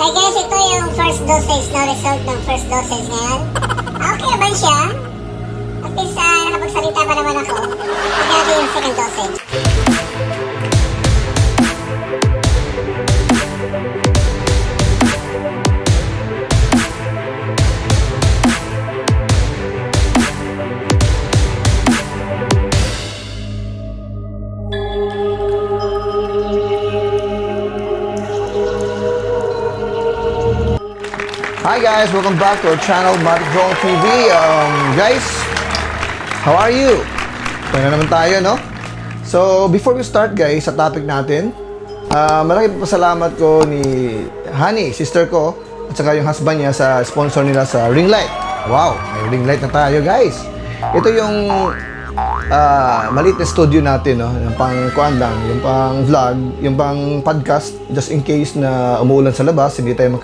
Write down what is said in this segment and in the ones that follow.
Okay guys, ito yung first dosage na result ng first dosage ngayon. Okay naman siya. At least nakapagsalita pa naman ako. Pagkagi yung second dosage. Hi guys, welcome back to our channel, Matic TV. Guys, how are you? Ito na naman tayo, no? So, before we start guys, sa topic natin, malaking pasalamat ko ni Honey, sister ko, at saka yung husband niya sa sponsor nila sa ring light. Wow, may ring light na tayo guys. Ito yung maliit na studio natin, no? Yung pang kuan lang, yung pang vlog, yung pang podcast, just in case na umuulan sa labas, hindi tayo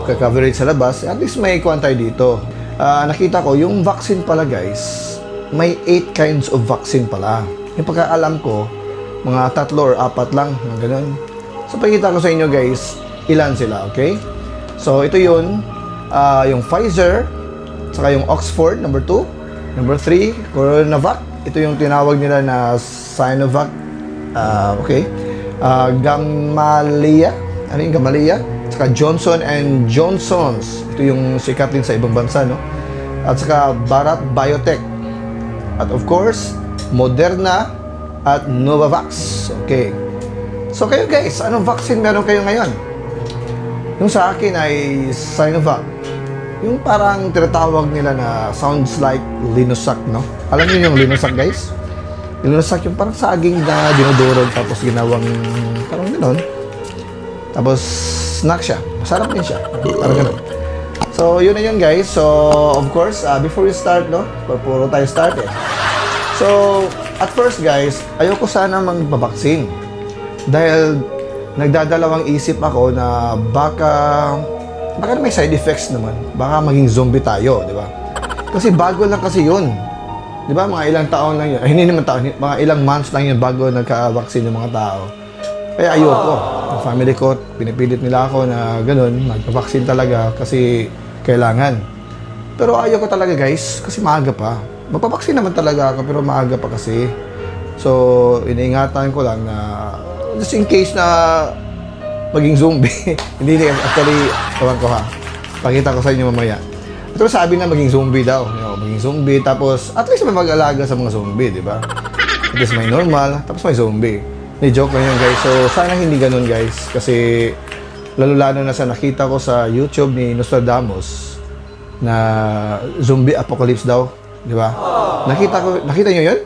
ka-coverage sa labas, at least may kuwan tayo dito. Nakita ko, yung vaccine pala guys, may 8 kinds of vaccine pala. Yung pagkaalam ko, mga 3 or 4 lang, mga ganun. So, pagkita ko sa inyo guys, ilan sila, okay? So, ito yun, yung Pfizer, saka yung Oxford, number 2. Number 3, Coronavac. Ito yung tinawag nila na Sinovac. Okay. Gamaleya. Ano yung Gamaleya? Saka Johnson & Johnson's. Ito yung sikat din sa ibang bansa, no? At saka Bharat Biotech. At of course, Moderna at Novavax. Okay. So kayo guys, anong vaccine meron kayo ngayon? Yung sa akin ay Sinovac. Yung parang tinatawag nila na sounds like Linosac, no? Alam niyo yung Linosac, guys? Linosac yung parang saging na dinudurog tapos ginawang parang gano'n. Tapos snack siya. Masarap din siya. Parang gano'n. So, yun na yun guys. So, of course, before we start, no? Puro tayo start eh. So, at first guys, ayoko sana magpabaksin. Dahil nagdadalawang isip ako na baka may side effects naman. Baka maging zombie tayo, di ba? Kasi bago lang kasi yun. Di ba? Mga ilang taon lang yun. Ay, hindi naman taon. Mga ilang months lang yun bago nagka-vaccine yung mga tao. Kaya ayoko. Yung family ko, pinipilit nila ako na ganun, magpa-vaccine talaga kasi kailangan. Pero ayoko talaga guys, kasi maaga pa. Magpa-vaccine naman talaga ako, pero maaga pa kasi. So, iniingatan ko lang na just in case na maging zombie. Hindi, actually, tawag ko ha. Pakita ko sa inyo mamaya. Ito sabi na maging zombie daw. Maging zombie, tapos at least may mag-alaga sa mga zombie, di ba? At least may normal, tapos may zombie. Ni joke lang yun guys. So, sana hindi ganun guys. Kasi, lalo-lalo na sa nakita ko sa YouTube ni Nostradamus na zombie apocalypse daw. Di ba? Nakita nyo yun?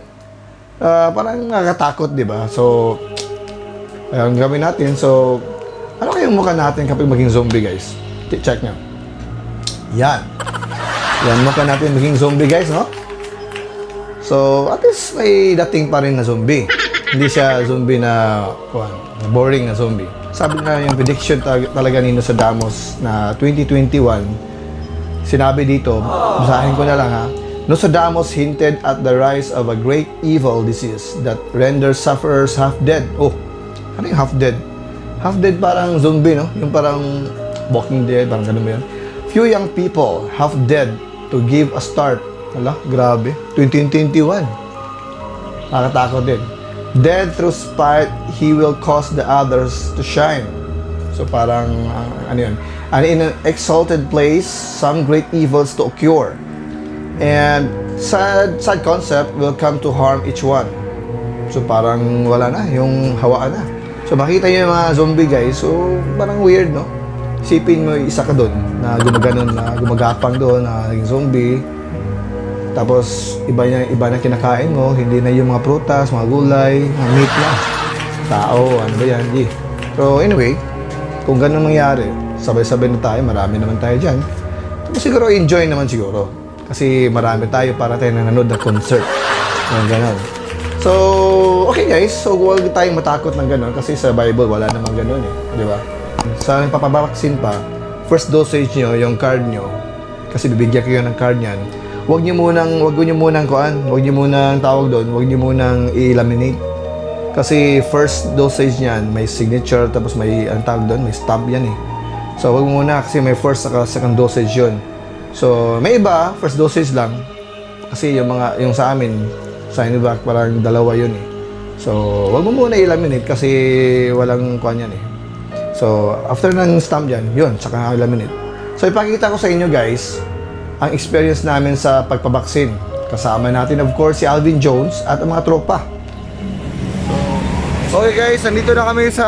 Parang nakakatakot, di ba? So, ang gawin natin. So, ano kayong mukha natin kapag maging zombie, guys? Check nyo. Yan. Yan, mukha natin maging zombie, guys, no? So, at least may dating pa rin na zombie. Hindi siya zombie na boring na zombie. Sabi na yung prediction talaga ni Nostradamus na 2021, sinabi dito, basahin ko na lang ha, Nostradamus hinted at the rise of a great evil disease that renders sufferers half dead. Oh, ano yung half dead? Half dead parang zombie, no? Yung parang Walking Dead, parang ganun ba yun? Few young people, half dead to give a start. Hala, grabe. 2021. Nakatakot din. Dead through spite, he will cause the others to shine. So parang, ano yun? And in an exalted place, some great evils to occur. And sad concept will come to harm each one. So parang wala na, yung hawaan na. So makita nyo yung mga zombie guys, so parang weird, no? Isipin mo isa ka doon na gumaganon, na gumagapang doon, na naging zombie. Tapos iba na kinakain mo, hindi na yung mga prutas, mga gulay, mga meat na. Tao, ano ba yan? Yeah. So anyway, kung ganun mangyari, sabay-sabay na tayo, marami naman tayo dyan. Tapos siguro enjoy naman siguro. Kasi marami tayo para tayo nanonood ng concert. Ganun. So, okay guys, so huwag tayong matakot ng gano'n kasi sa Bible wala namang gano'n eh, di ba? Sa papabaksin pa, first dosage nyo, yung card nyo, kasi bibigyan kayo ng card niyan, huwag nyo munang tawag doon, huwag nyo munang i-laminate. Kasi first dosage niyan, may signature, tapos may, ang tawag doon, may stamp yan eh. So, wag mo muna kasi may first saka second dosage yun. So, may iba, first dosage lang. Kasi yung sa amin, Sinovac, parang dalawa yun eh. So, wag mo muna i-laminate kasi walang kuhan yan eh. So, after ng stamp yan, yun, saka i-laminate. So, ipakita ko sa inyo guys, ang experience namin sa pagpabaksin. Kasama natin of course si Alvin Jones at ang mga tropa. So, okay guys, nandito na kami sa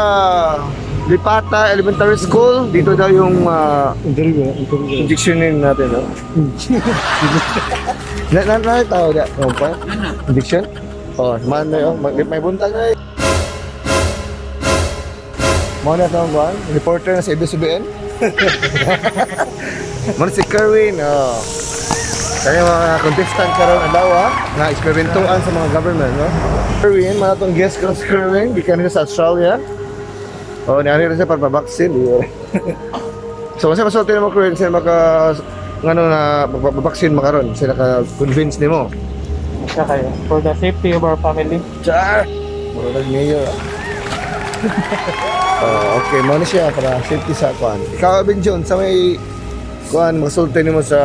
Lipata Elementary School. Dito daw yung injectionin natin, no? Tawag na, ano pa? Injection? Oh, man na yun, may buntag na yun. Muna sa mga reporter na sa ABS-CBN. Muna si Kerwin, oh. Kaya mga contestant karon adaw na eksperimentuan sa mga government, no? Kerwin, mga itong guest ko si Kerwin, gikan sa Australia. O, niyari rin siya para mabaksin. So, masaya masulti na mo, Kerwin, siya babaksin makaron. Siya naka-convince ni mo. Siya kayo. For the safety of our family. Char! Mura lang niyo. Okay, muna siya para safety sa kuan. Ikaw, Alvin Jones, sa may kuan, masulti ni mo sa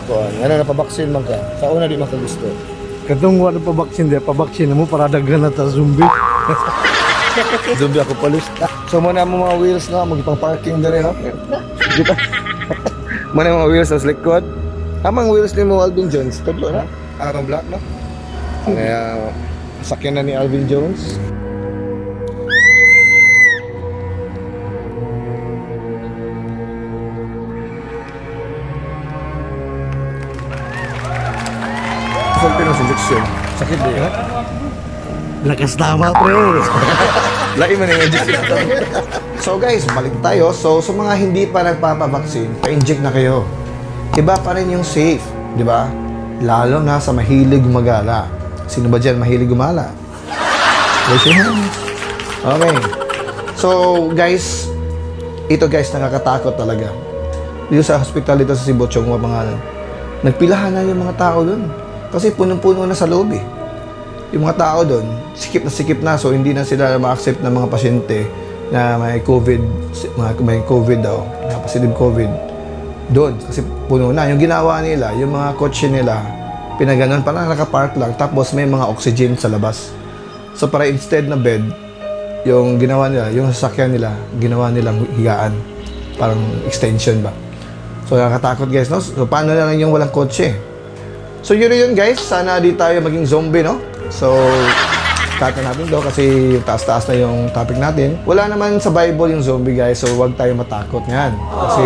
kuan. Ano, napabaksin man ka? Sa una di man ka gusto. Katong wala pa baksin di, pabaksin mo para daghan na ta zombie. Zombie ako palis. So muna mo mga wheels na, magipang parking dere no. Dito. Muna mga wheels sa likod. Amang wheels ni mo Alvin Jones, tudlo na. Arong black no. Kaya sakyan na ni Alvin Jones. Sulti ng injection. Sakit di ha? Lakas tama pre. Lai man yung injection. So guys, balik tayo. So sa mga hindi pa nagpapabaksin, pa-inject na kayo. Iba pa rin yung safe, di ba? Lalo na sa mahilig gumagala. Sino ba dyan mahilig gumala? Raise your hands. Okay. So guys, ito guys, nakakatakot talaga. Dito sa hospital dito sa Sibuchong, mga pangalan. Nagpilahan na yung mga tao doon. Kasi punong-puno na sa loob eh. Yung mga tao doon, sikip na so hindi na sila ma-accept ng mga pasyente na may COVID, may COVID daw, na positive COVID. Doon, kasi puno na. Yung ginawa nila, yung mga kotse nila, pinaganon, parang nakapark lang, tapos may mga oxygen sa labas. So para instead na bed, yung ginawa nila, yung sasakyan nila, ginawa nilang higaan. Parang extension ba. So nakakatakot guys, no? So paano na lang yung walang kotse? So yun guys, sana di tayo maging zombie, no? So, kata natin daw kasi taas-taas na yung topic natin. Wala naman sa Bible yung zombie guys, so huwag tayo matakot yan. Kasi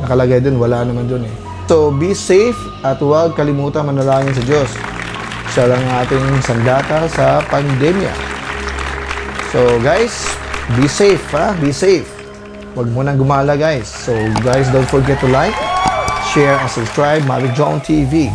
nakalagay din, wala naman dun eh. So, be safe at huwag kalimutan manalangin sa Diyos. Siya lang ang ating sandata sa pandemya. So guys, be safe ha, be safe. Huwag mo nang gumala guys. So guys, don't forget to like, share, and subscribe Malik John TV.